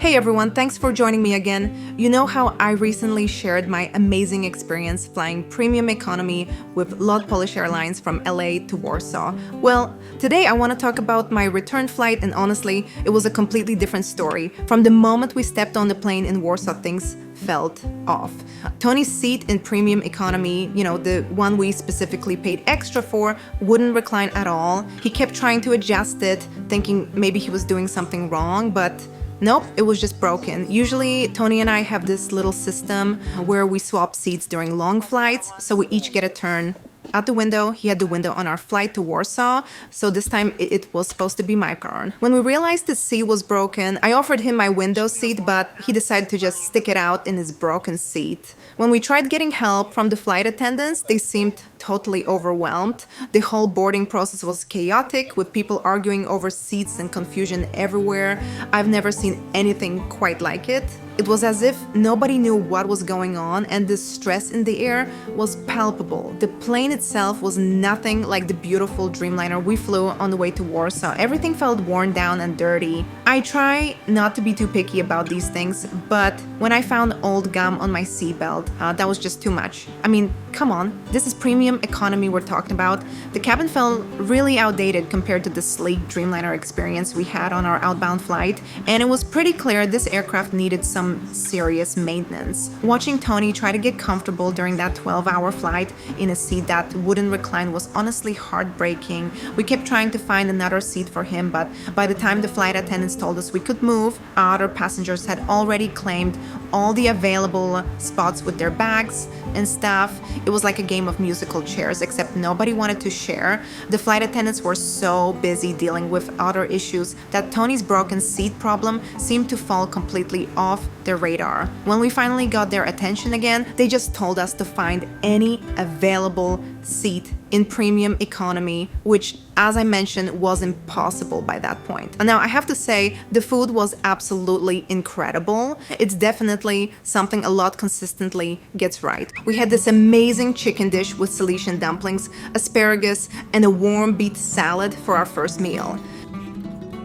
Hey everyone, thanks for joining me again. You know how I recently shared my amazing experience flying premium economy with Polish Airlines from LA to Warsaw? Well, today I want to talk about my return flight, and honestly, it was a completely different story. From the moment we stepped on the plane in Warsaw, things felt off. Tony's seat in premium economy, the one we specifically paid extra for, wouldn't recline at all. He kept trying to adjust it, thinking maybe he was doing something wrong, but nope, it was just broken. Usually, Tony and I have this little system where we swap seats during long flights, so we each get a turn. Out the window, he had the window on our flight to Warsaw, so this time it was supposed to be my turn. When we realized the seat was broken, I offered him my window seat, but he decided to just stick it out in his broken seat. When we tried getting help from the flight attendants, they seemed totally overwhelmed. The whole boarding process was chaotic, with people arguing over seats and confusion everywhere. I've never seen anything quite like it. It was as if nobody knew what was going on, and the stress in the air was palpable. The plane itself was nothing like the beautiful Dreamliner we flew on the way to Warsaw. Everything felt worn down and dirty. I try not to be too picky about these things, but when I found old gum on my seatbelt, that was just too much. I mean, come on, this is premium economy we're talking about. The cabin felt really outdated compared to the sleek Dreamliner experience we had on our outbound flight, and it was pretty clear this aircraft needed some serious maintenance. Watching Tony try to get comfortable during that 12-hour flight in a seat that wouldn't recline was honestly heartbreaking. We kept trying to find another seat for him, but by the time the flight attendants told us we could move, other passengers had already claimed all the available spots with their bags and stuff. It was like a game of musical chairs, except nobody wanted to share. The flight attendants were so busy dealing with other issues that Tony's broken seat problem seemed to fall completely off their radar. When we finally got their attention again, they just told us to find any available seat in premium economy, which, as I mentioned, was impossible by that point. And now I have to say, the food was absolutely incredible. It's definitely something a lot consistently gets right. We had this amazing chicken dish with Silesian dumplings, asparagus, and a warm beet salad for our first meal.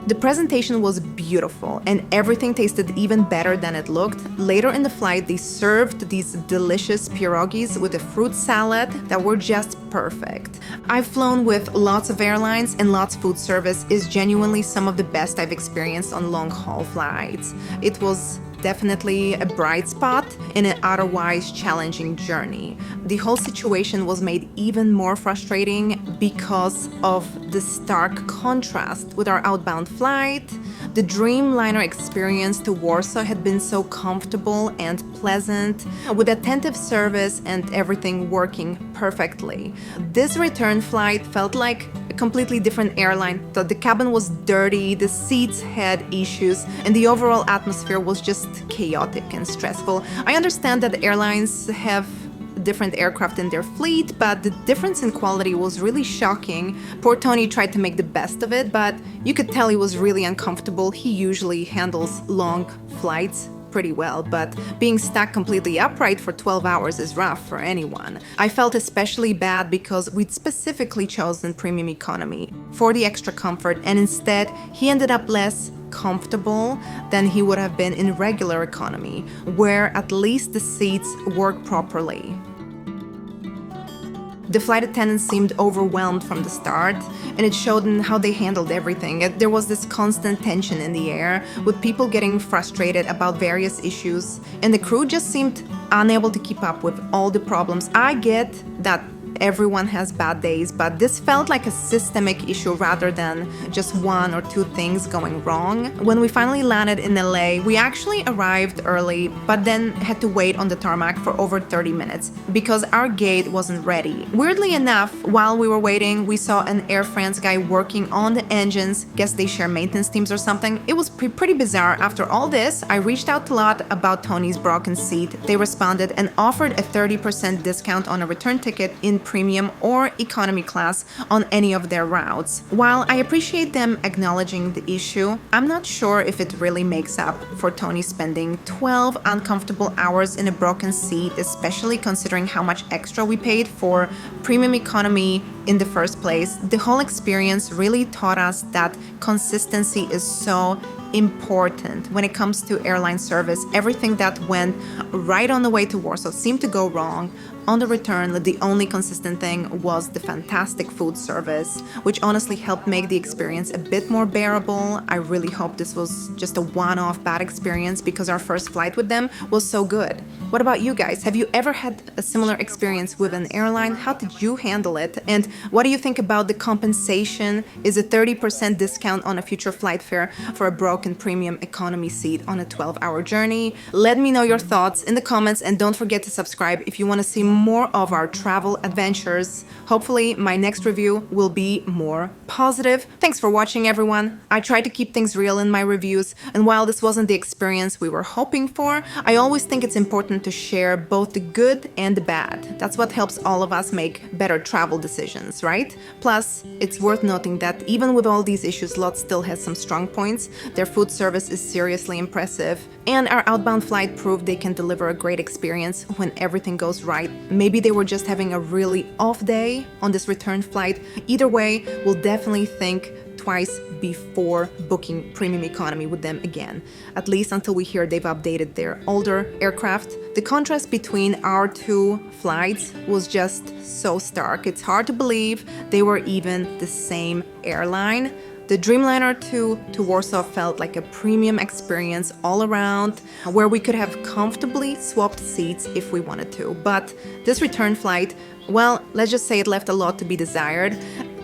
The presentation was beautiful, and everything tasted even better than it looked. Later in the flight, they served these delicious pierogies with a fruit salad that were just perfect. I've flown with lots of airlines, and LOT's food service is genuinely some of the best I've experienced on long-haul flights. It was definitely a bright spot in an otherwise challenging journey. The whole situation was made even more frustrating because of the stark contrast with our outbound flight. The Dreamliner experience to Warsaw had been so comfortable and pleasant, with attentive service and everything working perfectly. This return flight felt like a completely different airline. The cabin was dirty, the seats had issues, and the overall atmosphere was just chaotic and stressful. I understand that airlines have different aircraft in their fleet, but the difference in quality was really shocking. Poor Tony tried to make the best of it, but you could tell he was really uncomfortable. He usually handles long flights pretty well, but being stuck completely upright for 12 hours is rough for anyone. I felt especially bad because we'd specifically chosen premium economy for the extra comfort, and instead he ended up less comfortable than he would have been in regular economy, where at least the seats work properly. The flight attendants seemed overwhelmed from the start, and it showed in how they handled everything. There was this constant tension in the air, with people getting frustrated about various issues, and the crew just seemed unable to keep up with all the problems. I get that everyone has bad days, but this felt like a systemic issue rather than just one or two things going wrong. When we finally landed in LA, we actually arrived early, but then had to wait on the tarmac for over 30 minutes because our gate wasn't ready. Weirdly enough, while we were waiting, we saw an Air France guy working on the engines. Guess they share maintenance teams or something. It was pretty bizarre. After all this, I reached out to LOT about Tony's broken seat. They responded and offered a 30% discount on a return ticket in premium or economy class on any of their routes. While I appreciate them acknowledging the issue, I'm not sure if it really makes up for Tony spending 12 uncomfortable hours in a broken seat, especially considering how much extra we paid for premium economy in the first place. The whole experience really taught us that consistency is so important when it comes to airline service. Everything that went right on the way to Warsaw seemed to go wrong. On the return, the only consistent thing was the fantastic food service, which honestly helped make the experience a bit more bearable. I really hope this was just a one-off bad experience because our first flight with them was so good. What about you guys? Have you ever had a similar experience with an airline? How did you handle it? And what do you think about the compensation? Is a 30% discount on a future flight fare for a broken premium economy seat on a 12-hour journey? Let me know your thoughts in the comments, and don't forget to subscribe if you want to see more of our travel adventures. Hopefully my next review will be more positive. Thanks for watching, everyone. I try to keep things real in my reviews, and while this wasn't the experience we were hoping for, I always think it's important to share both the good and the bad. That's what helps all of us make better travel decisions, right? Plus, it's worth noting that even with all these issues, LOT still has some strong points. Their food service is seriously impressive, and our outbound flight proved they can deliver a great experience when everything goes right. Maybe they were just having a really off day on this return flight. Either way, we'll definitely think twice before booking premium economy with them again, at least until we hear they've updated their older aircraft. The contrast between our two flights was just so stark. It's hard to believe they were even the same airline. The Dreamliner to Warsaw felt like a premium experience all around, where we could have comfortably swapped seats if we wanted to. But this return flight, well, let's just say it left a lot to be desired.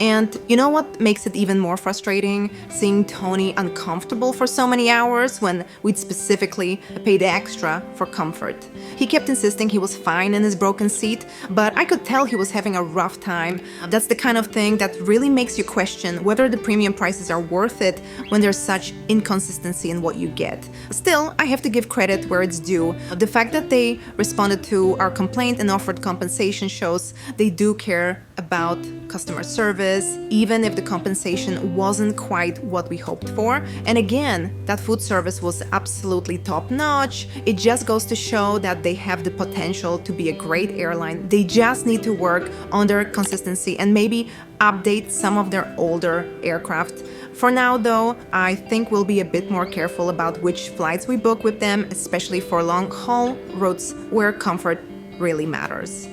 And you know what makes it even more frustrating? Seeing Tony uncomfortable for so many hours when we'd specifically paid extra for comfort. He kept insisting he was fine in his broken seat, but I could tell he was having a rough time. That's the kind of thing that really makes you question whether the premium prices are worth it when there's such inconsistency in what you get. Still, I have to give credit where it's due. The fact that they responded to our complaint and offered compensation shows they do care about customer service, even if the compensation wasn't quite what we hoped for. And again, that food service was absolutely top-notch. It just goes to show that they have the potential to be a great airline. They just need to work on their consistency and maybe update some of their older aircraft. For now, though, I think we'll be a bit more careful about which flights we book with them, especially for long-haul routes where comfort really matters.